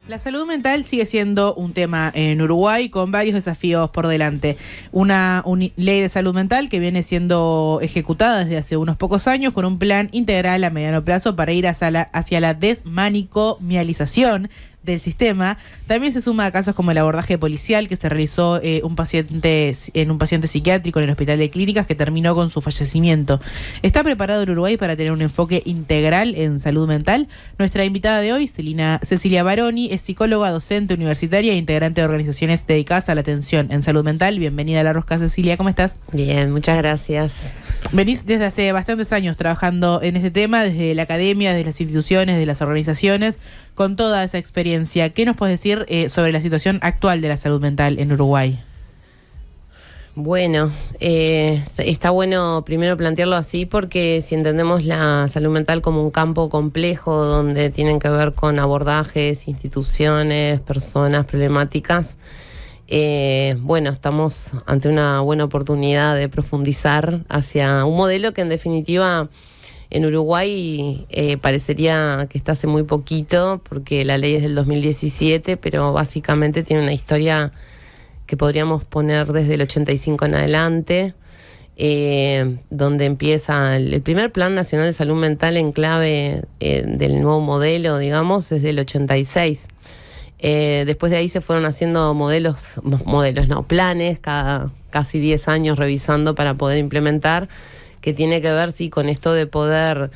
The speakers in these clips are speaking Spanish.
La salud mental sigue siendo un tema en Uruguay con varios desafíos por delante. Una ley de salud mental que viene siendo ejecutada desde hace unos pocos años con un plan integral a mediano plazo para ir hacia la desmanicomialización del sistema. También se suma a casos como el abordaje policial que se realizó en un paciente psiquiátrico en el Hospital de Clínicas que terminó con su fallecimiento. ¿Está preparado el Uruguay para tener un enfoque integral en salud mental? Nuestra invitada de hoy, Cecilia Baroni, es psicóloga, docente universitaria e integrante de organizaciones dedicadas a la atención en salud mental. Bienvenida a La Rosca, Cecilia, ¿cómo estás? Bien, muchas gracias. Venís desde hace bastantes años trabajando en este tema, desde la academia, desde las instituciones, desde las organizaciones, con toda esa experiencia. ¿Qué nos puedes decir sobre la situación actual de la salud mental en Uruguay? Bueno, está bueno primero plantearlo así porque si entendemos la salud mental como un campo complejo donde tienen que ver con abordajes, instituciones, personas, problemáticas, bueno, estamos ante una buena oportunidad de profundizar hacia un modelo que en definitiva en Uruguay parecería que está hace muy poquito porque la ley es del 2017, pero básicamente tiene una historia que podríamos poner desde el 85 en adelante, donde empieza el primer Plan Nacional de Salud Mental en clave del nuevo modelo, digamos, desde el 86. Después de ahí se fueron haciendo planes cada casi 10 años revisando para poder implementar, que tiene que ver sí con esto de poder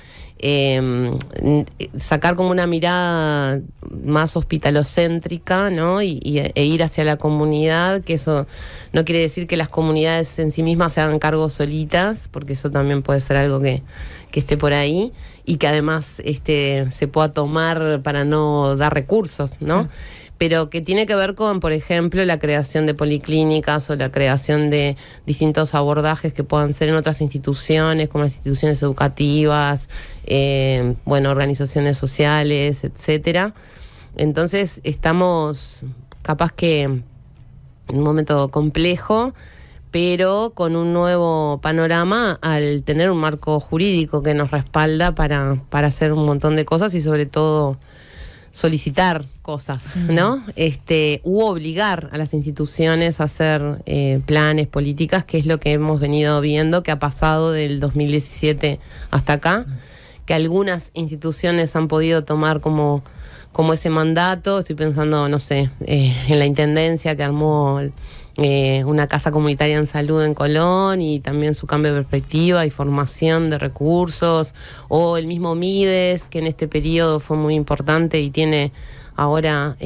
sacar como una mirada más hospitalocéntrica, ¿no? e ir hacia la comunidad, que eso no quiere decir que las comunidades en sí mismas se hagan cargo solitas, porque eso también puede ser algo que esté por ahí y que además se pueda tomar para no dar recursos, ¿no? Pero que tiene que ver con, por ejemplo, la creación de policlínicas o la creación de distintos abordajes que puedan ser en otras instituciones, como las instituciones educativas, organizaciones sociales, etcétera. Entonces estamos capaz que en un momento complejo, pero con un nuevo panorama al tener un marco jurídico que nos respalda para hacer un montón de cosas y sobre todo solicitar cosas, ¿no? U obligar a las instituciones a hacer planes, políticas, que es lo que hemos venido viendo que ha pasado del 2017 hasta acá, que algunas instituciones han podido tomar como ese mandato. Estoy pensando, no sé, en la Intendencia que armó una casa comunitaria en salud en Colón y también su cambio de perspectiva y formación de recursos, o el mismo Mides, que en este periodo fue muy importante y tiene ahora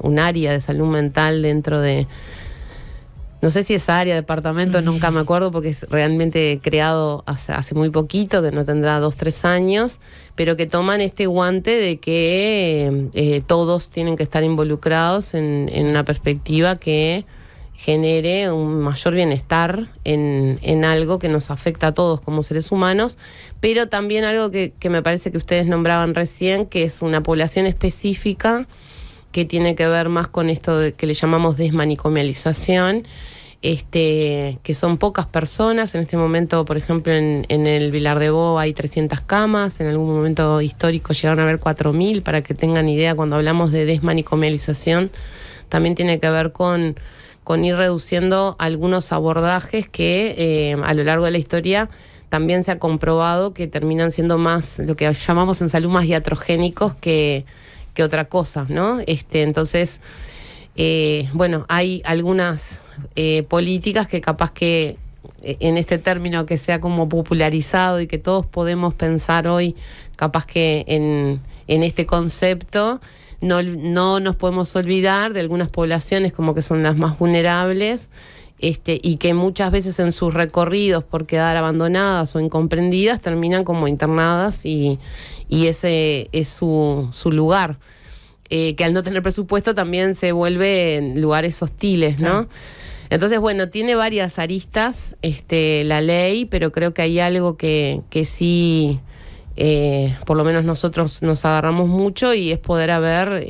un área de salud mental dentro de, no sé si es área, departamento, nunca me acuerdo porque es realmente creado hace muy poquito, que no tendrá 2-3 años, pero que toman este guante de que todos tienen que estar involucrados en una perspectiva que genere un mayor bienestar en algo que nos afecta a todos como seres humanos, pero también algo que me parece que ustedes nombraban recién, que es una población específica que tiene que ver más con esto que le llamamos desmanicomialización, que son pocas personas. En este momento, por ejemplo, en el Vilar de Bo hay 300 camas, en algún momento histórico llegaron a haber 4.000, para que tengan idea. Cuando hablamos de desmanicomialización, también tiene que ver con ir reduciendo algunos abordajes que a lo largo de la historia también se ha comprobado que terminan siendo más, lo que llamamos en salud, más iatrogénicos que otra cosa, ¿no? Entonces, hay algunas políticas que capaz que en este término que sea como popularizado y que todos podemos pensar hoy, capaz que en este concepto, no nos podemos olvidar de algunas poblaciones como que son las más vulnerables, y que muchas veces en sus recorridos por quedar abandonadas o incomprendidas terminan como internadas y ese es su lugar, que al no tener presupuesto también se vuelve en lugares hostiles, ¿no? Entonces, bueno, tiene varias aristas la ley, pero creo que hay algo que sí, por lo menos nosotros nos agarramos mucho, y es poder haber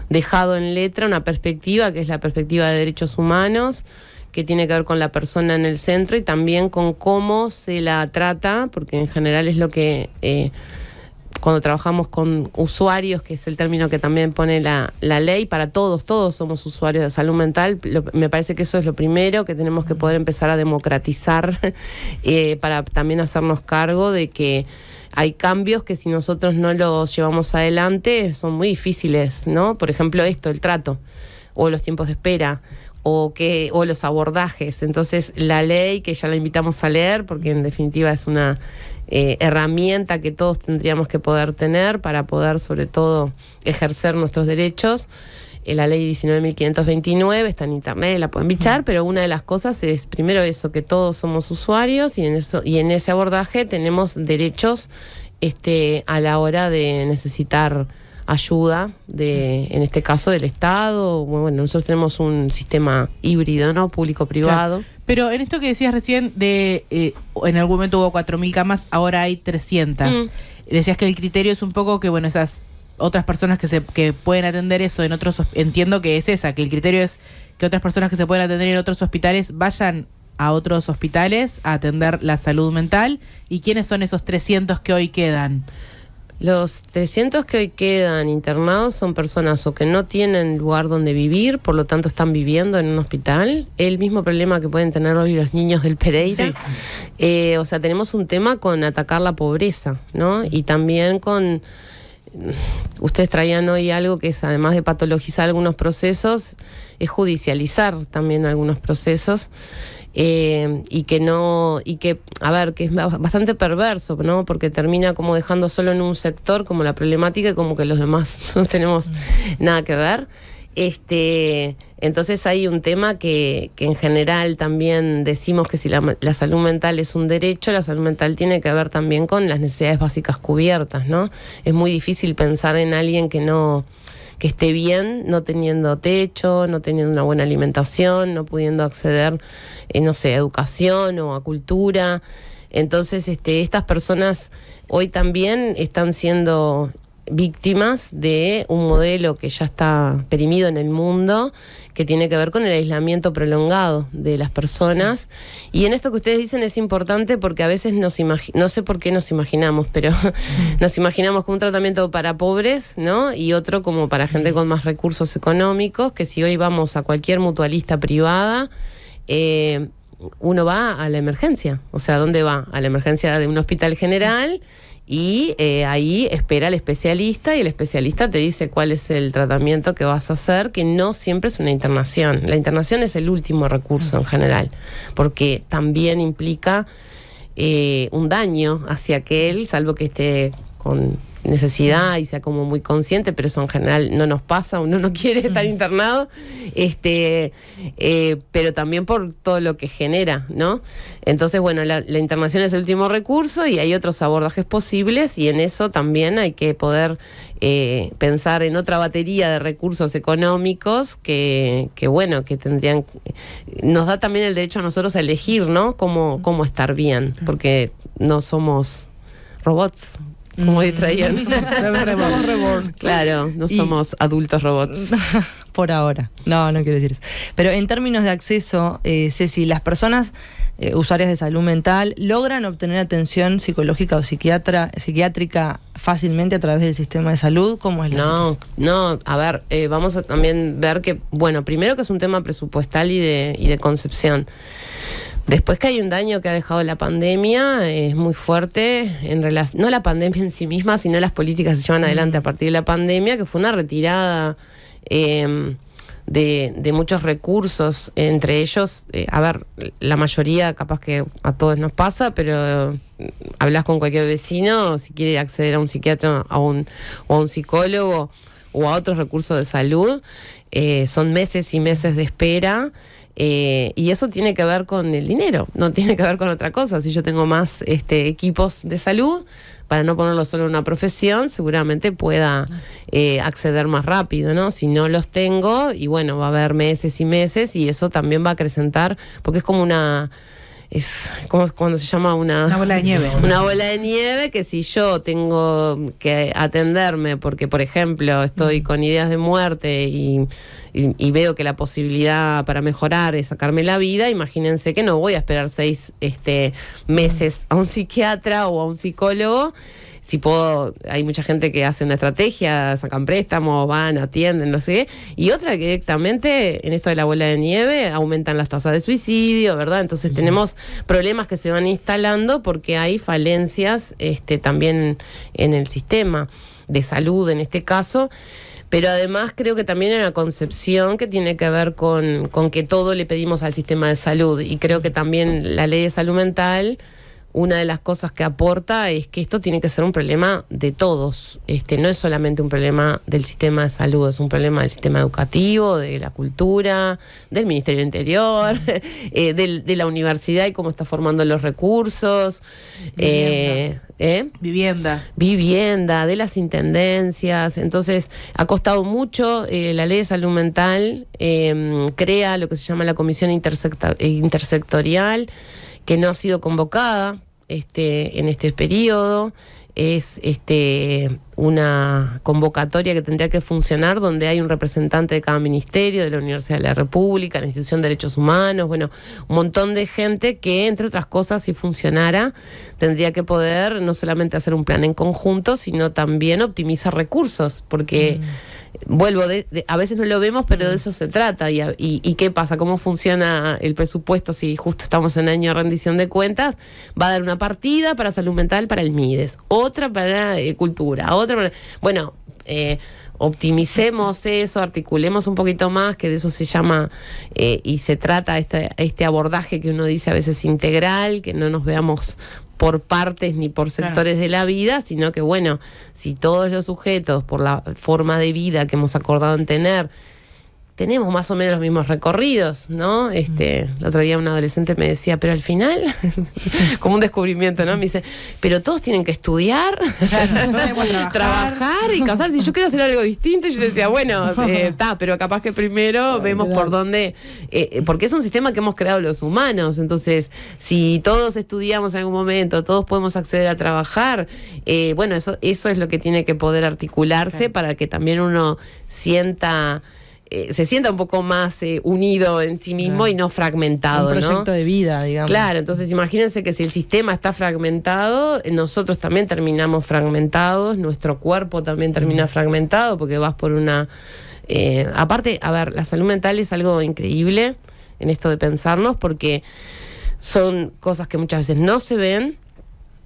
dejado en letra una perspectiva que es la perspectiva de derechos humanos, que tiene que ver con la persona en el centro y también con cómo se la trata, porque en general es lo que cuando trabajamos con usuarios, que es el término que también pone la ley, para todos somos usuarios de salud mental. Me parece que eso es lo primero, que tenemos que poder empezar a democratizar para también hacernos cargo de que hay cambios que si nosotros no los llevamos adelante son muy difíciles, ¿no? Por ejemplo, el trato, o los tiempos de espera, o los abordajes. Entonces, la ley, que ya la invitamos a leer, porque en definitiva es una herramienta que todos tendríamos que poder tener para poder, sobre todo, ejercer nuestros derechos. La ley 19.529 está en internet, la pueden bichar, pero una de las cosas es, primero eso, que todos somos usuarios, y en ese abordaje tenemos derechos a la hora de necesitar ayuda, en este caso del Estado. Bueno, nosotros tenemos un sistema híbrido, ¿no? Público-privado. Claro. Pero en esto que decías recién, en algún momento hubo 4.000 camas, ahora hay 300. Decías que el criterio es un poco que, bueno, esas otras personas que pueden atender eso en otros, entiendo que es esa, que el criterio es que otras personas que se pueden atender en otros hospitales vayan a otros hospitales a atender la salud mental. ¿Y quiénes son esos 300 que hoy quedan? Los 300 que hoy quedan internados son personas o que no tienen lugar donde vivir, por lo tanto están viviendo en un hospital. El mismo problema que pueden tener hoy los niños del Pereira. Sí. O sea, tenemos un tema con atacar la pobreza, ¿no? Y también con... Ustedes traían hoy algo que es, además de patologizar algunos procesos, es judicializar también algunos procesos. Y que es bastante perverso, ¿no? Porque termina como dejando solo en un sector como la problemática y como que los demás no tenemos nada que ver. Entonces hay un tema que en general también decimos que si la salud mental es un derecho, la salud mental tiene que ver también con las necesidades básicas cubiertas, ¿no? Es muy difícil pensar en alguien que esté bien, no teniendo techo, no teniendo una buena alimentación, no pudiendo acceder, a educación o a cultura. Entonces, estas personas hoy también están siendo víctimas de un modelo que ya está perimido en el mundo, que tiene que ver con el aislamiento prolongado de las personas. Y en esto que ustedes dicen es importante porque a veces no sé por qué nos imaginamos, pero nos imaginamos como un tratamiento para pobres, ¿no? Y otro como para gente con más recursos económicos, que si hoy vamos a cualquier mutualista privada, uno va a la emergencia. O sea, ¿dónde va? A la emergencia de un hospital general. Y ahí espera el especialista, y el especialista te dice cuál es el tratamiento que vas a hacer, que no siempre es una internación. La internación es el último recurso en general, porque también implica un daño hacia aquel, salvo que esté con necesidad y sea como muy consciente, pero eso en general no nos pasa, uno no quiere estar internado, pero también por todo lo que genera, ¿no? Entonces, bueno, la internación es el último recurso y hay otros abordajes posibles, y en eso también hay que poder pensar en otra batería de recursos económicos que tendrían, nos da también el derecho a nosotros a elegir, ¿no? Cómo estar bien, porque no somos robots. Como hoy traían. Somos reborn. Claro, no somos adultos robots. Por ahora. No quiero decir eso. Pero en términos de acceso, Ceci, las personas usuarias de salud mental logran obtener atención psicológica o psiquiátrica fácilmente a través del sistema de salud. ¿Cómo es la situación? No, a ver, vamos a también ver que, bueno, primero que es un tema presupuestal y de concepción. Después que hay un daño que ha dejado la pandemia, es muy fuerte, no la pandemia en sí misma, sino las políticas que se llevan adelante a partir de la pandemia, que fue una retirada de muchos recursos, entre ellos, la mayoría, capaz que a todos nos pasa, pero hablas con cualquier vecino, si quiere acceder a un psiquiatra o a un psicólogo o a otros recursos de salud, son meses y meses de espera. Y eso tiene que ver con el dinero, no tiene que ver con otra cosa. Si yo tengo más equipos de salud, para no ponerlo solo en una profesión, seguramente pueda acceder más rápido, ¿no? Si no los tengo, y bueno, va a haber meses y meses, y eso también va a acrecentar, porque es como es como cuando se llama una bola de nieve. Una bola de nieve, que si yo tengo que atenderme porque, por ejemplo, estoy con ideas de muerte y veo que la posibilidad para mejorar es sacarme la vida, imagínense que no voy a esperar 6 meses a un psiquiatra o a un psicólogo, hay mucha gente que hace una estrategia, sacan préstamos, van, atienden, no sé qué, y otra que directamente en esto de la bola de nieve aumentan las tasas de suicidio, ¿verdad? Entonces tenemos problemas que se van instalando porque hay falencias también en el sistema de salud en este caso. Pero además creo que también hay una concepción que tiene que ver con que todo le pedimos al sistema de salud. Y creo que también la ley de salud mental, una de las cosas que aporta es que esto tiene que ser un problema de todos. No es solamente un problema del sistema de salud, es un problema del sistema educativo, de la cultura, del Ministerio del Interior, de la universidad y cómo está formando los recursos. Vivienda, de las intendencias. Entonces, ha costado mucho. La ley de salud mental crea lo que se llama la comisión intersectorial, que no ha sido convocada en este periodo. Es una convocatoria que tendría que funcionar donde hay un representante de cada ministerio, de la Universidad de la República, la Institución de Derechos Humanos, bueno, un montón de gente que, entre otras cosas, si funcionara, tendría que poder no solamente hacer un plan en conjunto, sino también optimizar recursos, porque vuelvo, a veces no lo vemos, pero de eso se trata. ¿Y qué pasa? ¿Cómo funciona el presupuesto si justo estamos en año de rendición de cuentas? Va a dar una partida para salud mental para el MIDES, otra para cultura, otra para... Bueno, optimicemos eso, articulemos un poquito más, que de eso se llama y se trata este abordaje que uno dice a veces integral, que no nos veamos por partes ni por sectores de la vida, sino que bueno, si todos los sujetos, por la forma de vida que hemos acordado en tener, tenemos más o menos los mismos recorridos, ¿no? El otro día un adolescente me decía, pero al final, como un descubrimiento, ¿no? Me dice, pero todos tienen que estudiar, trabajar y casarse. Si yo quiero hacer algo distinto, yo decía, bueno, pero capaz que primero vemos por dónde, porque es un sistema que hemos creado los humanos. Entonces, si todos estudiamos en algún momento, todos podemos acceder a trabajar, bueno, eso es lo que tiene que poder articularse para que también uno se sienta un poco más unido en sí mismo y no fragmentado, un proyecto, ¿no? De vida, digamos. Claro, entonces imagínense que si el sistema está fragmentado, nosotros también terminamos fragmentados, nuestro cuerpo también termina fragmentado, porque vas por una... aparte, a ver, la salud mental es algo increíble en esto de pensarnos, porque son cosas que muchas veces no se ven,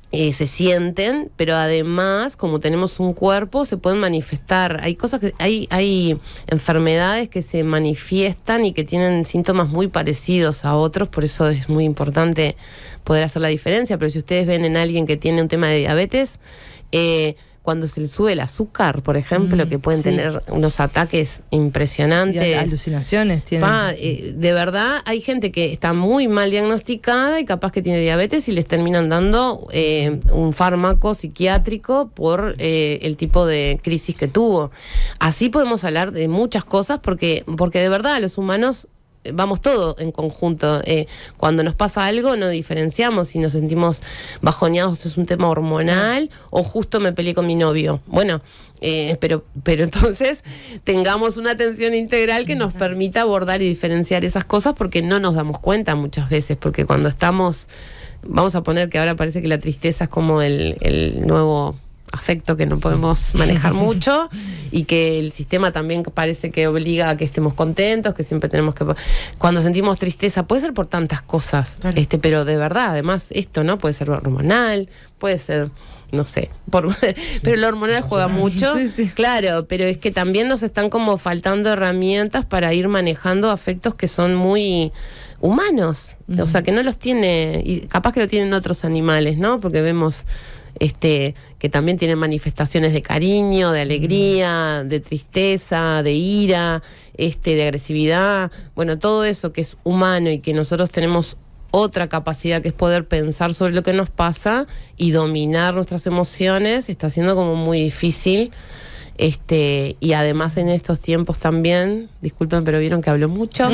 se sienten, pero además, como tenemos un cuerpo, se pueden manifestar. Hay cosas que hay enfermedades que se manifiestan y que tienen síntomas muy parecidos a otros, por eso es muy importante poder hacer la diferencia. Pero si ustedes ven en alguien que tiene un tema de diabetes, cuando se le sube el azúcar, por ejemplo, que pueden tener unos ataques impresionantes. Y alucinaciones tienen. De verdad, hay gente que está muy mal diagnosticada y capaz que tiene diabetes y les terminan dando un fármaco psiquiátrico por el tipo de crisis que tuvo. Así podemos hablar de muchas cosas porque de verdad los humanos vamos todo en conjunto. Cuando nos pasa algo no diferenciamos si nos sentimos bajoneados, es un tema hormonal o justo me peleé con mi novio. Bueno, pero entonces tengamos una atención integral que nos permita abordar y diferenciar esas cosas, porque no nos damos cuenta muchas veces, porque cuando estamos, vamos a poner que ahora parece que la tristeza es como el nuevo afecto que no podemos manejar mucho, y que el sistema también parece que obliga a que estemos contentos, que siempre tenemos que... Cuando sentimos tristeza, puede ser por tantas cosas, claro. Pero de verdad, además, esto, ¿no? Puede ser hormonal, puede ser, no sé, pero lo hormonal juega mucho, sí. Claro, pero es que también nos están como faltando herramientas para ir manejando afectos que son muy humanos, o sea, que no los tiene, y capaz que lo tienen otros animales, ¿no? Porque vemos... que también tienen manifestaciones de cariño, de alegría, de tristeza, de ira, de agresividad. Bueno, todo eso que es humano y que nosotros tenemos otra capacidad, que es poder pensar sobre lo que nos pasa y dominar nuestras emociones, está siendo como muy difícil. Y además en estos tiempos también, disculpen, pero vieron que hablo mucho,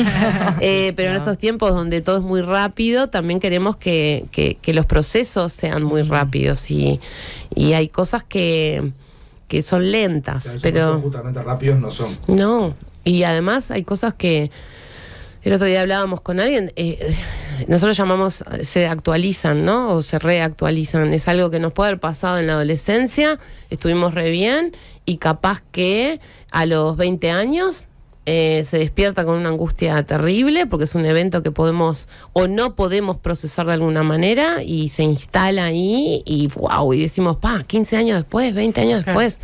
pero en estos tiempos donde todo es muy rápido, también queremos que los procesos sean muy rápidos, y hay cosas que son lentas, pero justamente rápidos no son. No, y además hay cosas que el otro día hablábamos con alguien, nosotros llamamos, se actualizan, ¿no? O se reactualizan. Es algo que nos puede haber pasado en la adolescencia, estuvimos re bien, y capaz que a los 20 años se despierta con una angustia terrible, porque es un evento que podemos o no podemos procesar de alguna manera, y se instala ahí, y wow, y decimos, 15 años después, 20 años después.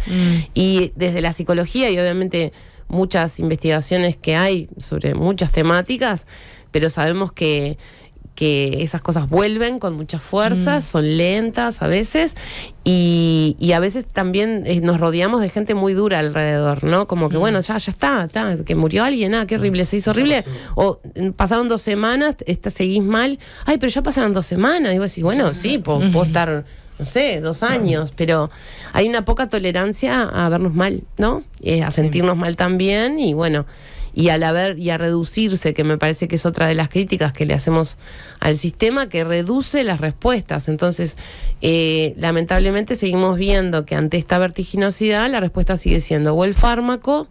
Y desde la psicología, y obviamente muchas investigaciones que hay sobre muchas temáticas, pero sabemos que esas cosas vuelven con mucha fuerza, son lentas a veces, y a veces también nos rodeamos de gente muy dura alrededor, ¿no? Como que bueno, ya está, que murió alguien, qué horrible, se hizo horrible, o pasaron 2 semanas, seguís mal, pero ya pasaron 2 semanas, y vos decís, bueno, sí, puedo estar, no sé, 2 años, pero hay una poca tolerancia a vernos mal, ¿no? A sentirnos mal también, y bueno, y a reducirse, que me parece que es otra de las críticas que le hacemos al sistema, que reduce las respuestas. Entonces, lamentablemente seguimos viendo que ante esta vertiginosidad la respuesta sigue siendo o el fármaco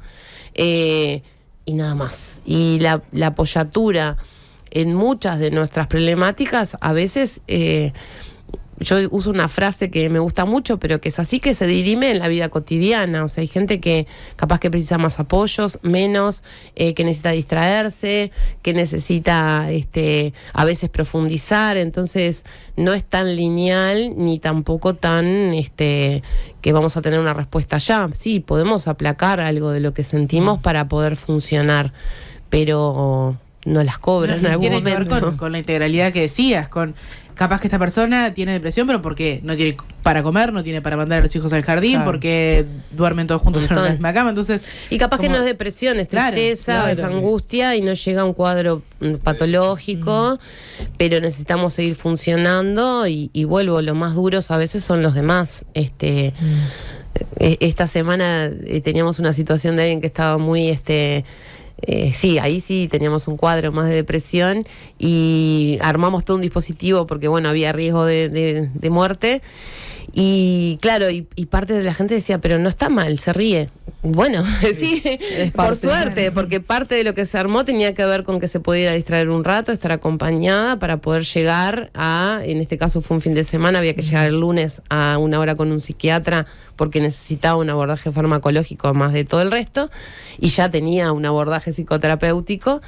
y nada más. Y la apoyatura en muchas de nuestras problemáticas, a veces yo uso una frase que me gusta mucho, pero que es así, que se dirime en la vida cotidiana. O sea, hay gente que capaz que precisa más apoyos, menos, que necesita distraerse, que necesita a veces profundizar. Entonces, no es tan lineal ni tampoco tan que vamos a tener una respuesta ya. Sí, podemos aplacar algo de lo que sentimos para poder funcionar, pero no las cobran en algún momento. Tiene que ver con la integralidad que decías, con capaz que esta persona tiene depresión, pero porque no tiene para comer, no tiene para mandar a los hijos al jardín, porque duermen todos juntos en la misma cama. Entonces, y capaz que no es depresión, es tristeza, es angustia, y no llega a un cuadro patológico, pero necesitamos seguir funcionando, y vuelvo, lo más duros a veces son los demás. Esta semana teníamos una situación de alguien que estaba muy sí, ahí sí teníamos un cuadro más de depresión, y armamos todo un dispositivo porque bueno, había riesgo de muerte, y claro, y parte de la gente decía, pero no está mal, se ríe. Bueno, sí, por suerte, porque parte de lo que se armó tenía que ver con que se pudiera distraer un rato, estar acompañada para poder llegar en este caso fue un fin de semana, había que llegar el lunes a 1 hora con un psiquiatra porque necesitaba un abordaje farmacológico más de todo el resto, y ya tenía un abordaje psicoterapéutico,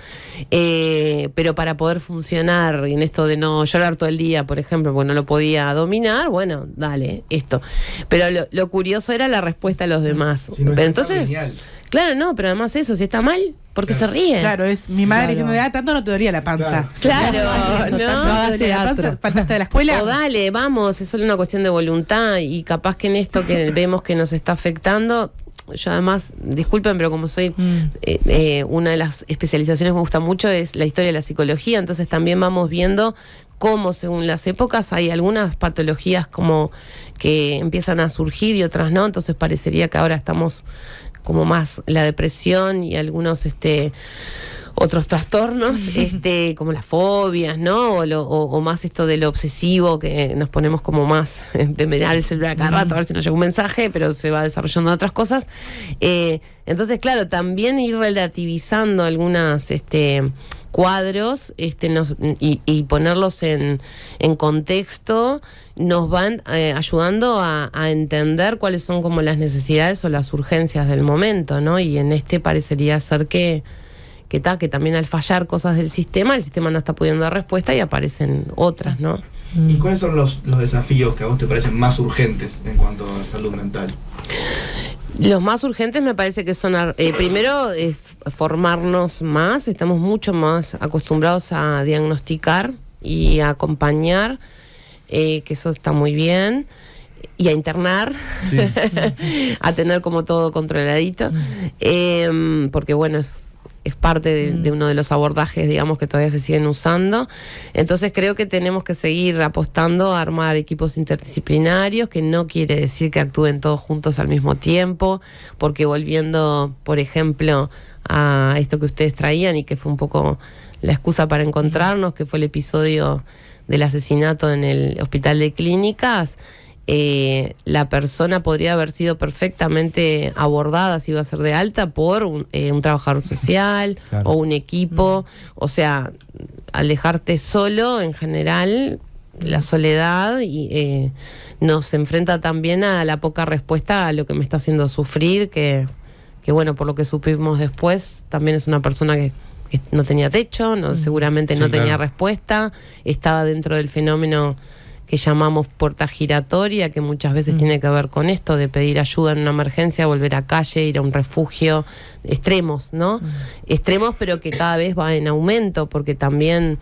pero para poder funcionar en esto de no llorar todo el día, por ejemplo, porque no lo podía dominar, bueno, dale, esto. Pero lo curioso era la respuesta de los demás. Si no, pero entonces, claro, no, pero además eso, si está mal, porque se ríe. Claro, es mi madre diciendo, tanto no te dolía la panza. Claro, no te la panza, faltaste de la escuela. O dale, vamos, es solo una cuestión de voluntad, y capaz que en esto que vemos que nos está afectando, yo además, disculpen, pero como soy una de las especializaciones que me gusta mucho es la historia de la psicología, entonces también vamos viendo cómo según las épocas hay algunas patologías como que empiezan a surgir y otras no, entonces parecería que ahora estamos como más la depresión y algunos otros trastornos, como las fobias, ¿no? O más esto de lo obsesivo, que nos ponemos como más de mirar el celular cada rato a ver si nos llega un mensaje, pero se va desarrollando otras cosas. Entonces, claro, también ir relativizando algunas cuadros y ponerlos en contexto nos van ayudando a entender cuáles son como las necesidades o las urgencias del momento, ¿no? Y en parecería ser que también al fallar cosas del sistema, el sistema no está pudiendo dar respuesta y aparecen otras, ¿no? ¿Y cuáles son los desafíos que a vos te parecen más urgentes en cuanto a salud mental? Los más urgentes me parece que son, primero, formarnos más. Estamos mucho más acostumbrados a diagnosticar y a acompañar, que eso está muy bien, y a internar, sí. A tener como todo controladito, porque bueno, es parte de uno de los abordajes, digamos, que todavía se siguen usando. Entonces creo que tenemos que seguir apostando a armar equipos interdisciplinarios, que no quiere decir que actúen todos juntos al mismo tiempo, porque volviendo, por ejemplo, a esto que ustedes traían y que fue un poco la excusa para encontrarnos, que fue el episodio del asesinato en el Hospital de Clínicas, la persona podría haber sido perfectamente abordada si iba a ser de alta por un trabajador social, claro, o un equipo. O sea, al dejarte solo, en general, la soledad y nos enfrenta también a la poca respuesta a lo que me está haciendo sufrir, que bueno, por lo que supimos después, también es una persona que no tenía techo, seguramente no tenía respuesta, estaba dentro del fenómeno que llamamos puerta giratoria, que muchas veces tiene que ver con esto de pedir ayuda en una emergencia, volver a calle, ir a un refugio, extremos, ¿no? Extremos, pero que cada vez va en aumento, porque también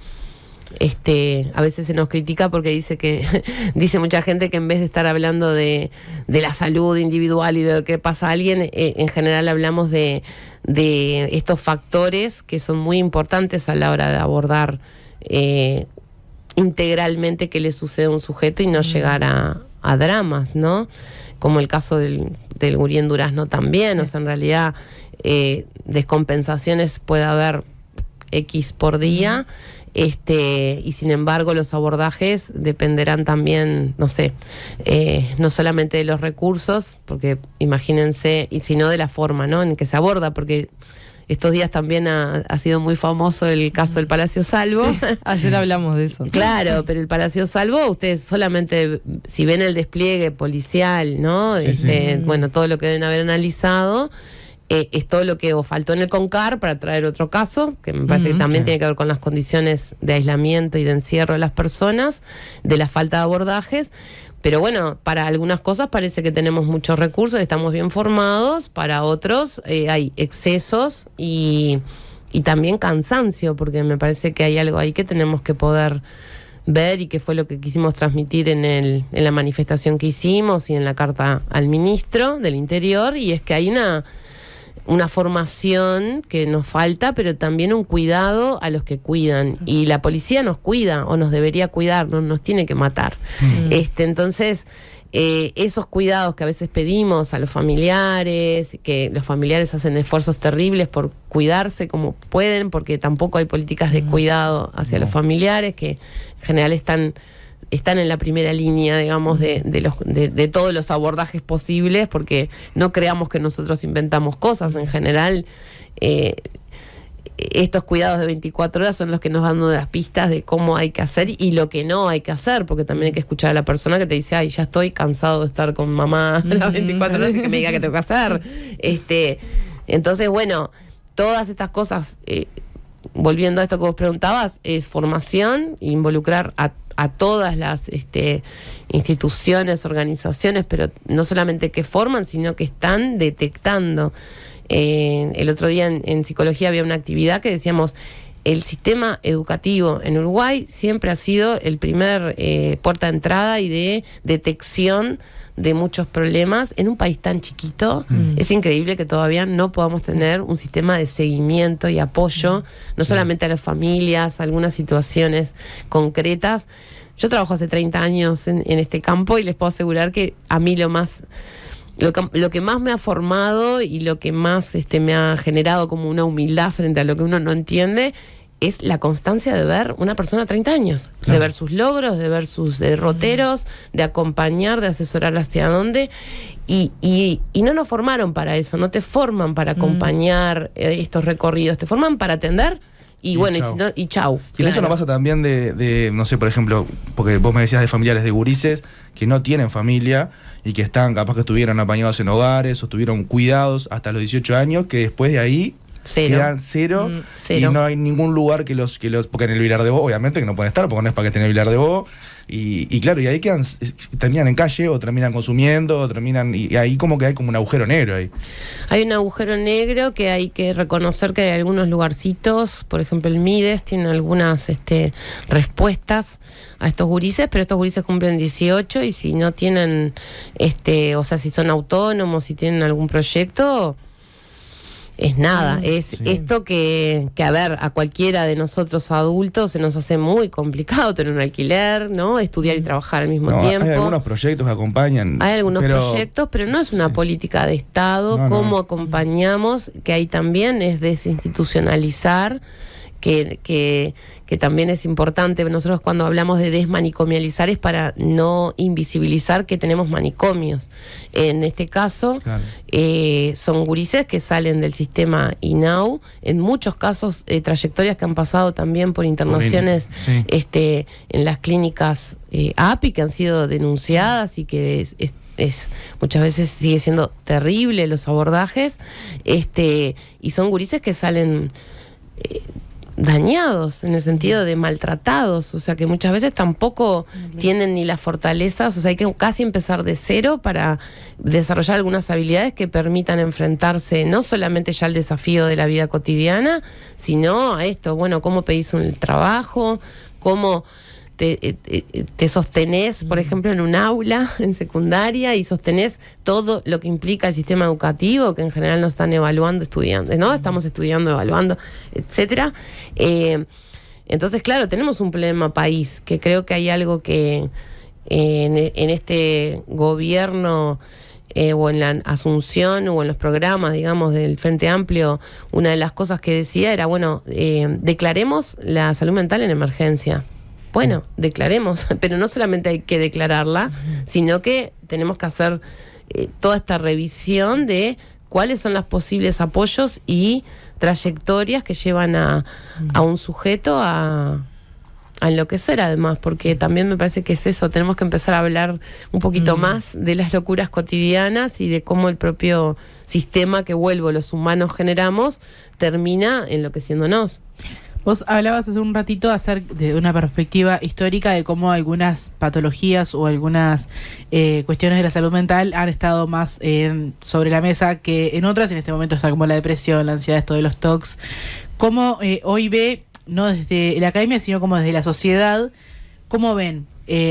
a veces se nos critica porque dice mucha gente que en vez de estar hablando de la salud individual y de lo que pasa a alguien, en general hablamos de estos factores que son muy importantes a la hora de abordar integralmente qué le sucede a un sujeto y no llegar a dramas, ¿no? Como el caso del gurí en Durazno también. O sea, en realidad descompensaciones puede haber X por día, y sin embargo los abordajes dependerán también, no sé, no solamente de los recursos, porque imagínense, sino de la forma, ¿no?, en que se aborda, porque estos días también ha sido muy famoso el caso del Palacio Salvo. Sí, ayer hablamos de eso. Claro, pero el Palacio Salvo, ustedes solamente, si ven el despliegue policial, ¿no? Bueno, todo lo que deben haber analizado, es todo lo que faltó en el CONCAR para traer otro caso, que me parece que también tiene que ver con las condiciones de aislamiento y de encierro de las personas, de la falta de abordajes. Pero bueno, para algunas cosas parece que tenemos muchos recursos, estamos bien formados, para otros hay excesos y también cansancio, porque me parece que hay algo ahí que tenemos que poder ver y que fue lo que quisimos transmitir en la manifestación que hicimos y en la carta al ministro del Interior, y es que hay una formación que nos falta, pero también un cuidado a los que cuidan. Y la policía nos cuida, o nos debería cuidar, no nos tiene que matar. Entonces, esos cuidados que a veces pedimos a los familiares, que los familiares hacen esfuerzos terribles por cuidarse como pueden, porque tampoco hay políticas de cuidado hacia los familiares, que en general están en la primera línea, digamos, de todos los abordajes posibles, porque no creamos que nosotros inventamos cosas. En general, estos cuidados de 24 horas son los que nos dan las pistas de cómo hay que hacer y lo que no hay que hacer, porque también hay que escuchar a la persona que te dice, ay, ya estoy cansado de estar con mamá las 24 horas y que me diga qué tengo que hacer. Entonces, bueno, todas estas cosas, volviendo a esto que vos preguntabas, es formación, involucrar a todas las instituciones, organizaciones, pero no solamente que forman, sino que están detectando. El otro día en psicología había una actividad que decíamos, el sistema educativo en Uruguay siempre ha sido el primer puerta de entrada y de detección de muchos problemas en un país tan chiquito. Es increíble que todavía no podamos tener un sistema de seguimiento y apoyo, no solamente a las familias, a algunas situaciones concretas. Yo trabajo hace 30 años en este campo y les puedo asegurar que a mí lo que más me ha formado y lo que más me ha generado como una humildad frente a lo que uno no entiende es la constancia de ver una persona 30 años, claro, de ver sus logros, de ver sus derroteros, de acompañar, de asesorar hacia dónde, y no nos formaron para eso, no te forman para acompañar estos recorridos, te forman para atender y bueno, chau. Y chau. Y claro, eso nos pasa también de, no sé, por ejemplo, porque vos me decías de familiares de gurises que no tienen familia y que están, capaz que estuvieron apañados en hogares o estuvieron cuidados hasta los 18 años, que después de ahí quedan cero. Y no hay ningún lugar que los porque en el Vilar de Bo, obviamente que no pueden estar, porque no es para que estén en el Vilar de Bo, y claro, y ahí terminan en calle, o terminan consumiendo, o terminan, y ahí como que hay como un agujero negro ahí. Hay un agujero negro que hay que reconocer que hay algunos lugarcitos, por ejemplo el Mides tiene algunas respuestas a estos gurises, pero estos gurises cumplen 18 y si no tienen, o sea, si son autónomos, si tienen algún proyecto, es nada, es esto que a ver, a cualquiera de nosotros adultos se nos hace muy complicado tener un alquiler, ¿no? Estudiar y trabajar al mismo tiempo. Hay algunos proyectos que acompañan. Hay algunos proyectos, pero no es una política de Estado. ¿Cómo acompañamos? Que ahí también es desinstitucionalizar, que también es importante. Nosotros cuando hablamos de desmanicomializar es para no invisibilizar que tenemos manicomios. En este caso, Claro. son gurises que salen del sistema INAU, en muchos casos trayectorias que han pasado también por internaciones Sí. en las clínicas API, que han sido denunciadas y que muchas veces sigue siendo terrible los abordajes, y son gurises que salen dañados, en el sentido de maltratados, o sea que muchas veces tampoco tienen ni las fortalezas, o sea hay que casi empezar de cero para desarrollar algunas habilidades que permitan enfrentarse no solamente ya al desafío de la vida cotidiana, sino a esto, bueno, cómo pedís un trabajo, cómo te sostenés, por ejemplo, en un aula, en secundaria, y sostenés todo lo que implica el sistema educativo, que en general nos están evaluando estudiantes, ¿no? Estamos estudiando, evaluando, etcétera. Entonces, claro, tenemos un problema país, que creo que hay algo que en este gobierno o en la asunción o en los programas, digamos, del Frente Amplio, una de las cosas que decía era, bueno, declaremos la salud mental en emergencia. Bueno, declaremos, pero no solamente hay que declararla, sino que tenemos que hacer toda esta revisión de cuáles son los posibles apoyos y trayectorias que llevan a un sujeto a enloquecer, además, porque también me parece que es eso, tenemos que empezar a hablar un poquito más de las locuras cotidianas y de cómo el propio sistema que los humanos generamos termina enloqueciéndonos. Vos hablabas hace un ratito de una perspectiva histórica de cómo algunas patologías o algunas cuestiones de la salud mental han estado más sobre la mesa que en otras. En este momento está como la depresión, la ansiedad, esto de los TOCs. ¿Cómo hoy ve, no desde la academia, sino como desde la sociedad, cómo ven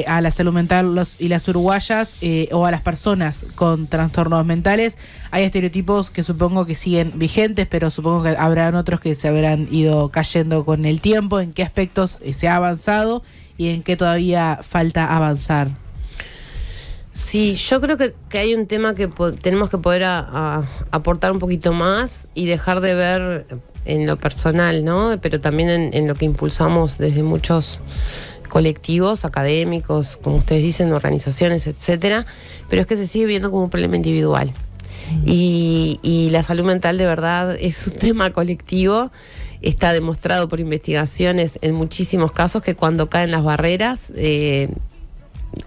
a la salud mental y las uruguayas o a las personas con trastornos mentales? Hay estereotipos que supongo que siguen vigentes, pero supongo que habrán otros que se habrán ido cayendo con el tiempo. ¿En qué aspectos se ha avanzado y en qué todavía falta avanzar? Sí, yo creo que hay un tema que tenemos que poder aportar un poquito más y dejar de ver en lo personal, ¿no? Pero también en lo que impulsamos desde muchos colectivos académicos, como ustedes dicen, organizaciones, etcétera, pero es que se sigue viendo como un problema individual. Y la salud mental de verdad es un tema colectivo. Está demostrado por investigaciones en muchísimos casos que cuando caen las barreras,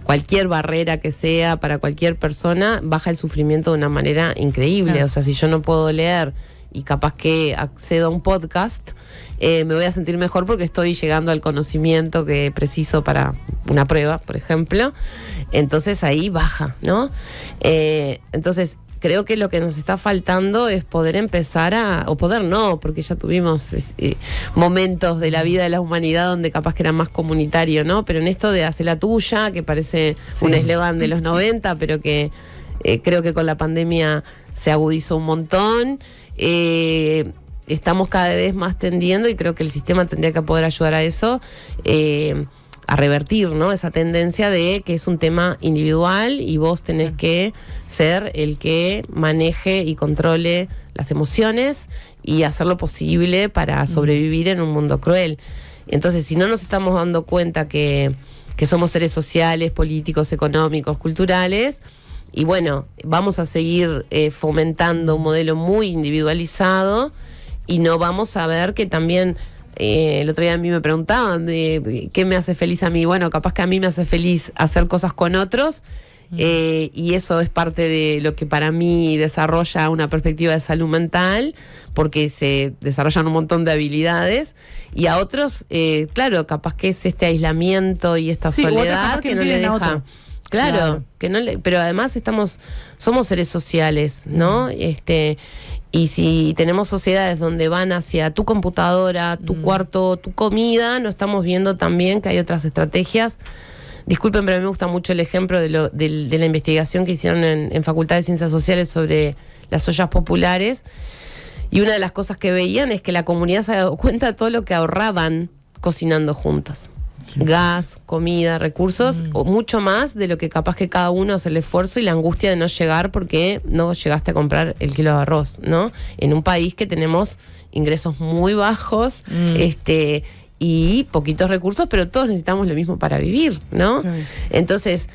cualquier barrera que sea para cualquier persona, baja el sufrimiento de una manera increíble. Claro. O sea, si yo no puedo leer y capaz que accedo a un podcast, me voy a sentir mejor porque estoy llegando al conocimiento que preciso para una prueba, por ejemplo. Entonces ahí baja, ¿no? Entonces creo que lo que nos está faltando es poder empezar o poder no, porque ya tuvimos momentos de la vida de la humanidad donde capaz que era más comunitario, ¿no? Pero en esto de hacer la tuya, que parece un eslogan de los 90, pero que creo que con la pandemia se agudizó un montón. Estamos cada vez más tendiendo, y creo que el sistema tendría que poder ayudar a eso, a revertir, ¿no? Esa tendencia de que es un tema individual y vos tenés que ser el que maneje y controle las emociones y hacer lo posible para sobrevivir en un mundo cruel. Entonces, si no nos estamos dando cuenta que somos seres sociales, políticos, económicos, culturales, y bueno, vamos a seguir fomentando un modelo muy individualizado, y no vamos a ver que también, el otro día a mí me preguntaban de qué me hace feliz a mí. Bueno, capaz que a mí me hace feliz hacer cosas con otros, y eso es parte de lo que para mí desarrolla una perspectiva de salud mental, porque se desarrollan un montón de habilidades, y a otros, claro, capaz que es este aislamiento y esta soledad que no le deja. Claro, que no pero además somos seres sociales, ¿no? Y si tenemos sociedades donde van hacia tu computadora, tu cuarto, tu comida, no estamos viendo también que hay otras estrategias. Disculpen, pero a mí me gusta mucho el ejemplo de la investigación que hicieron en Facultad de Ciencias Sociales sobre las ollas populares. Y una de las cosas que veían es que la comunidad se ha dado cuenta de todo lo que ahorraban cocinando juntos. Sí. Gas, comida, recursos, o mucho más de lo que capaz que cada uno hace el esfuerzo y la angustia de no llegar porque no llegaste a comprar el kilo de arroz, ¿no? En un país que tenemos ingresos muy bajos, y poquitos recursos, pero todos necesitamos lo mismo para vivir, ¿no? Claro. Entonces,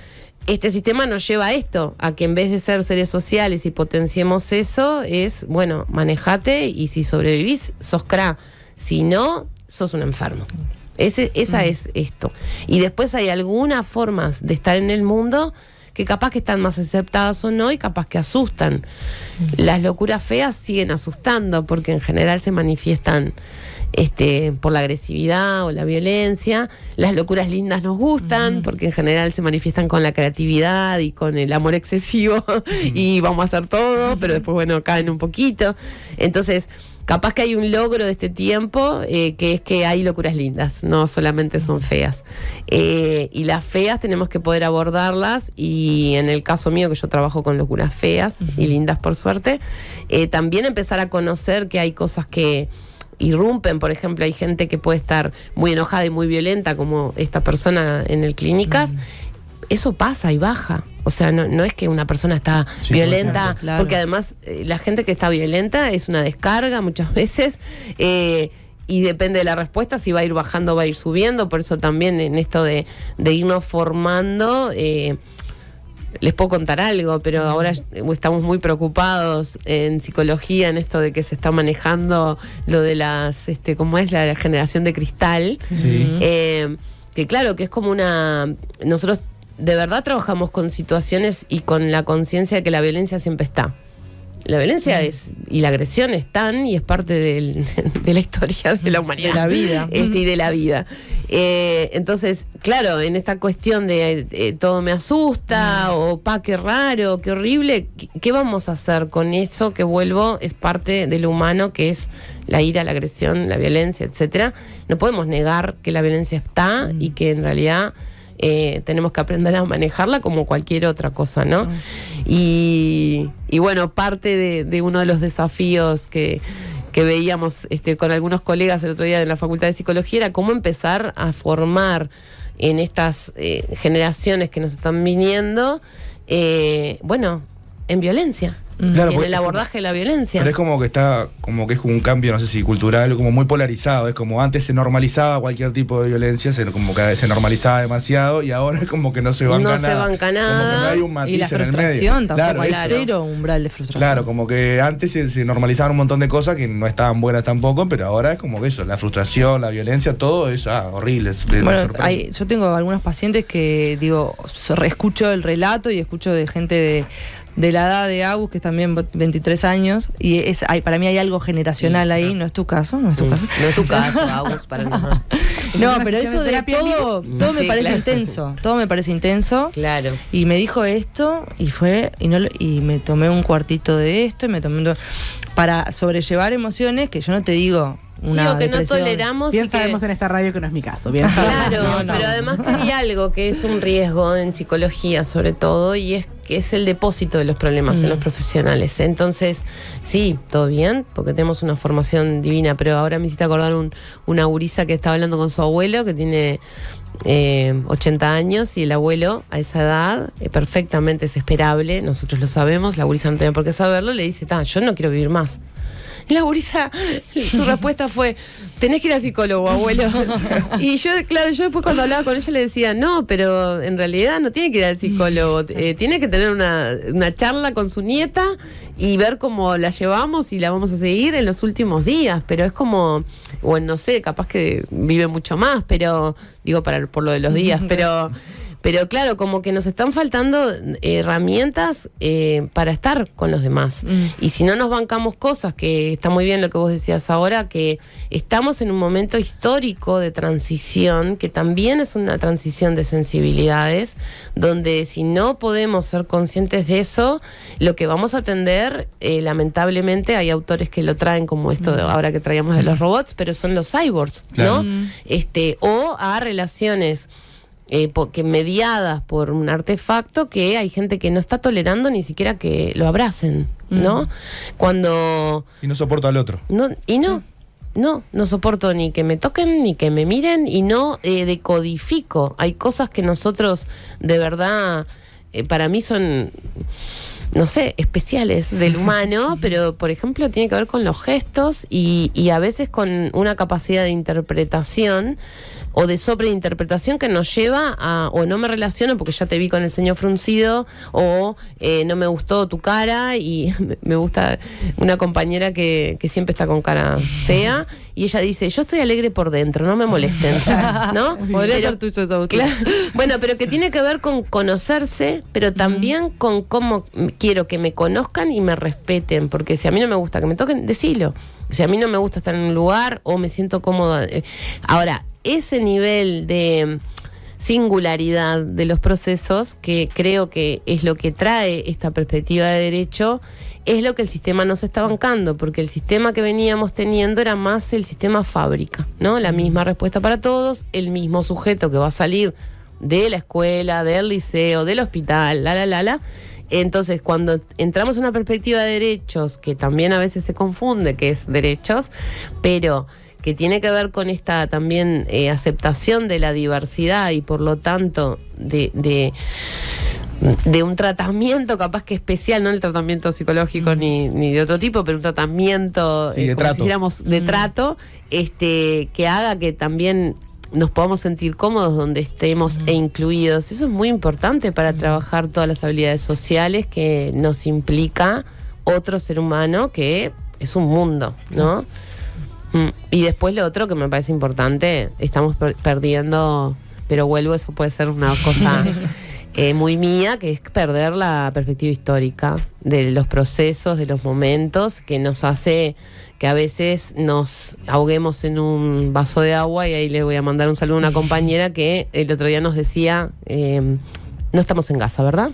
este sistema nos lleva a esto, a que en vez de ser seres sociales y potenciemos eso, es, bueno, manejate y si sobrevivís, sos cra. Si no, sos un enfermo. Esa es esto. Y después hay algunas formas de estar en el mundo que capaz que están más aceptadas o no y capaz que asustan. Las locuras feas siguen asustando porque en general se manifiestan por la agresividad o la violencia. Las locuras lindas nos gustan porque en general se manifiestan con la creatividad y con el amor excesivo y vamos a hacer todo, pero después, bueno, caen un poquito. Entonces, capaz que hay un logro de este tiempo, que es que hay locuras lindas, no solamente son feas. Y las feas tenemos que poder abordarlas, y en el caso mío, que yo trabajo con locuras feas y lindas por suerte, también empezar a conocer que hay cosas que irrumpen. Por ejemplo, hay gente que puede estar muy enojada y muy violenta, como esta persona en el Clínicas. Eso pasa y baja. O sea, no es que una persona está violenta, claro. porque además la gente que está violenta es una descarga muchas veces, y depende de la respuesta si va a ir bajando o va a ir subiendo. Por eso también en esto de irnos formando, les puedo contar algo, pero ahora estamos muy preocupados en psicología en esto de que se está manejando lo de las, ¿cómo es? La generación de cristal. Sí. Que claro, que es como nosotros de verdad trabajamos con situaciones y con la conciencia de que la violencia siempre está. La violencia y la agresión están y es parte de la historia de la humanidad. De la vida. Y de la vida. Entonces, claro, en esta cuestión de todo me asusta, o qué raro, qué horrible, ¿qué vamos a hacer con eso que vuelvo? Es parte de lo humano, que es la ira, la agresión, la violencia, etcétera. No podemos negar que la violencia está y que en realidad tenemos que aprender a manejarla como cualquier otra cosa, ¿no? Y bueno, parte de uno de los desafíos que veíamos con algunos colegas el otro día en la Facultad de Psicología era cómo empezar a formar en estas generaciones que nos están viniendo, en violencia. Claro, en el abordaje de la violencia. Pero es como que es como un cambio, no sé si cultural, como muy polarizado. Es como antes se normalizaba cualquier tipo de violencia, como que se normalizaba demasiado, y ahora es como que no se banca nada. No se banca nada. Como que no hay un matiz Y la en el medio. frustración tampoco, Claro, hay es- cero umbral de frustración. Claro, como que antes se normalizaban un montón de cosas que no estaban buenas tampoco, pero ahora es como que eso, la frustración, la violencia, todo es horrible. Bueno, yo tengo algunos pacientes que, escucho el relato y escucho de gente de la edad de Agus, que es también 23 años, y para mí hay algo generacional ahí. ¿No es tu caso? ¿No es tu caso? No es tu caso, Agus, para nada. No, ¿Una pero sesión eso de de terapia en todo me Sí, parece claro. intenso. Todo me parece intenso. Claro. Y me dijo esto, y me tomé un cuartito de esto, y me tomé para sobrellevar emociones que yo no te digo. Sí, Una o que no depresión. toleramos. Bien y que... sabemos en esta radio que no es mi caso. Bien Claro, sabemos. No. pero además hay algo que es un riesgo en psicología sobre todo, y es que es el depósito de los problemas en los profesionales. Entonces, sí, todo bien, porque tenemos una formación divina, pero ahora me hiciste acordar una gurisa que estaba hablando con su abuelo, que tiene 80 años, y el abuelo a esa edad, perfectamente es esperable, nosotros lo sabemos, la gurisa no tenía por qué saberlo, le dice, yo no quiero vivir más. Y la gurisa, su respuesta fue, tenés que ir al psicólogo, abuelo. Y yo después cuando hablaba con ella le decía, no, pero en realidad no tiene que ir al psicólogo, tiene que tener una charla con su nieta y ver cómo la llevamos y la vamos a seguir en los últimos días. Pero es como, bueno, no sé, capaz que vive mucho más, pero digo por lo de los días, pero claro, como que nos están faltando herramientas para estar con los demás. Y si no nos bancamos cosas, que está muy bien lo que vos decías ahora, que estamos en un momento histórico de transición, que también es una transición de sensibilidades, donde si no podemos ser conscientes de eso, lo que vamos a atender, lamentablemente, hay autores que lo traen como esto ahora que traíamos de los robots, pero son los cyborgs, Claro. ¿no? O a relaciones que mediadas por un artefacto que hay gente que no está tolerando ni siquiera que lo abracen, ¿no? Cuando... Y no soporto al otro. No soporto ni que me toquen, ni que me miren, y no decodifico. Hay cosas que nosotros, de verdad, para mí son no sé, especiales del humano, pero por ejemplo tiene que ver con los gestos y a veces con una capacidad de interpretación o de sobreinterpretación que nos lleva a, o no me relaciono porque ya te vi con el ceño fruncido, o no me gustó tu cara, y me gusta una compañera que siempre está con cara fea, y ella dice, yo estoy alegre por dentro, no me molesten, ¿no? Podría ser tuyo esa botella. Claro, bueno, pero que tiene que ver con conocerse, pero también con cómo quiero que me conozcan y me respeten, porque si a mí no me gusta que me toquen, decilo. Si a mí no me gusta estar en un lugar o me siento cómoda. Ahora, ese nivel de singularidad de los procesos, que creo que es lo que trae esta perspectiva de derecho, es lo que el sistema nos está bancando, porque el sistema que veníamos teniendo era más el sistema fábrica, ¿no? La misma respuesta para todos, el mismo sujeto que va a salir de la escuela, del liceo, del hospital, la. Entonces, cuando entramos en una perspectiva de derechos, que también a veces se confunde que es derechos, pero que tiene que ver con esta también aceptación de la diversidad y por lo tanto de un tratamiento capaz que especial, no el tratamiento psicológico ni de otro tipo, pero un tratamiento sí, de como trato. si dijéramos de trato, que haga que también nos podamos sentir cómodos donde estemos e incluidos. Eso es muy importante para trabajar todas las habilidades sociales que nos implica otro ser humano, que es un mundo, ¿no? Y después lo otro que me parece importante, estamos perdiendo, pero vuelvo, eso puede ser una cosa muy mía, que es perder la perspectiva histórica de los procesos, de los momentos, que nos hace que a veces nos ahoguemos en un vaso de agua. Y ahí le voy a mandar un saludo a una compañera que el otro día nos decía, no estamos en Gaza, ¿verdad?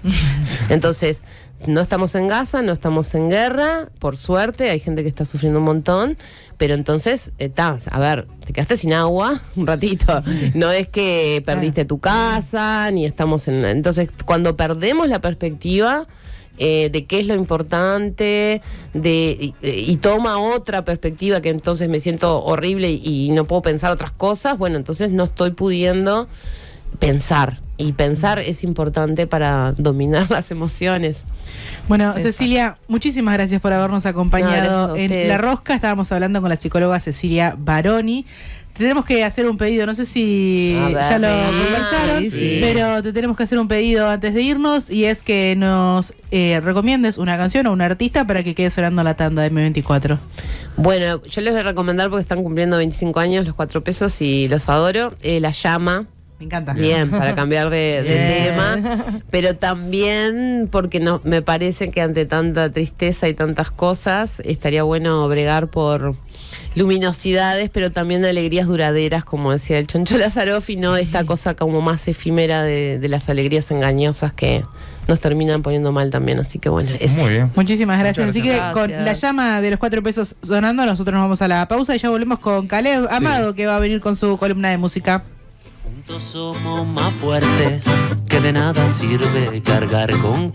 Entonces, no estamos en Gaza, no estamos en guerra, por suerte, hay gente que está sufriendo un montón, pero entonces, a ver, te quedaste sin agua un ratito, no es que perdiste tu casa, ni estamos en... Entonces, cuando perdemos la perspectiva de qué es lo importante, y toma otra perspectiva, que entonces me siento horrible y no puedo pensar otras cosas, bueno, entonces no estoy pudiendo pensar. Y pensar es importante para dominar las emociones. Bueno, Exacto. Cecilia, muchísimas gracias por habernos acompañado No, gracias a en ustedes. La Rosca. Estábamos hablando con la psicóloga Cecilia Baroni. Tenemos que hacer un pedido, no sé si A ver, ya lo sí, conversaron, sí. pero te tenemos que hacer un pedido antes de irnos, y es que nos recomiendes una canción o un artista para que quede sonando la tanda de M24. Bueno, yo les voy a recomendar, porque están cumpliendo 25 años los 4 pesos y los adoro, La Llama. Me encanta. Bien, para cambiar de tema, pero también porque no, me parece que ante tanta tristeza y tantas cosas estaría bueno bregar por luminosidades, pero también alegrías duraderas, como decía el Choncho Lazaroff, y no esta cosa como más efímera de las alegrías engañosas que nos terminan poniendo mal también. Así que bueno, Muy bien. Muchísimas gracias. Muchas Así que gracias. con La Llama de los 4 pesos sonando, nosotros nos vamos a la pausa y ya volvemos con Caleb Amado, que va a venir con su columna de música. Juntos somos más fuertes, que de nada sirve cargar con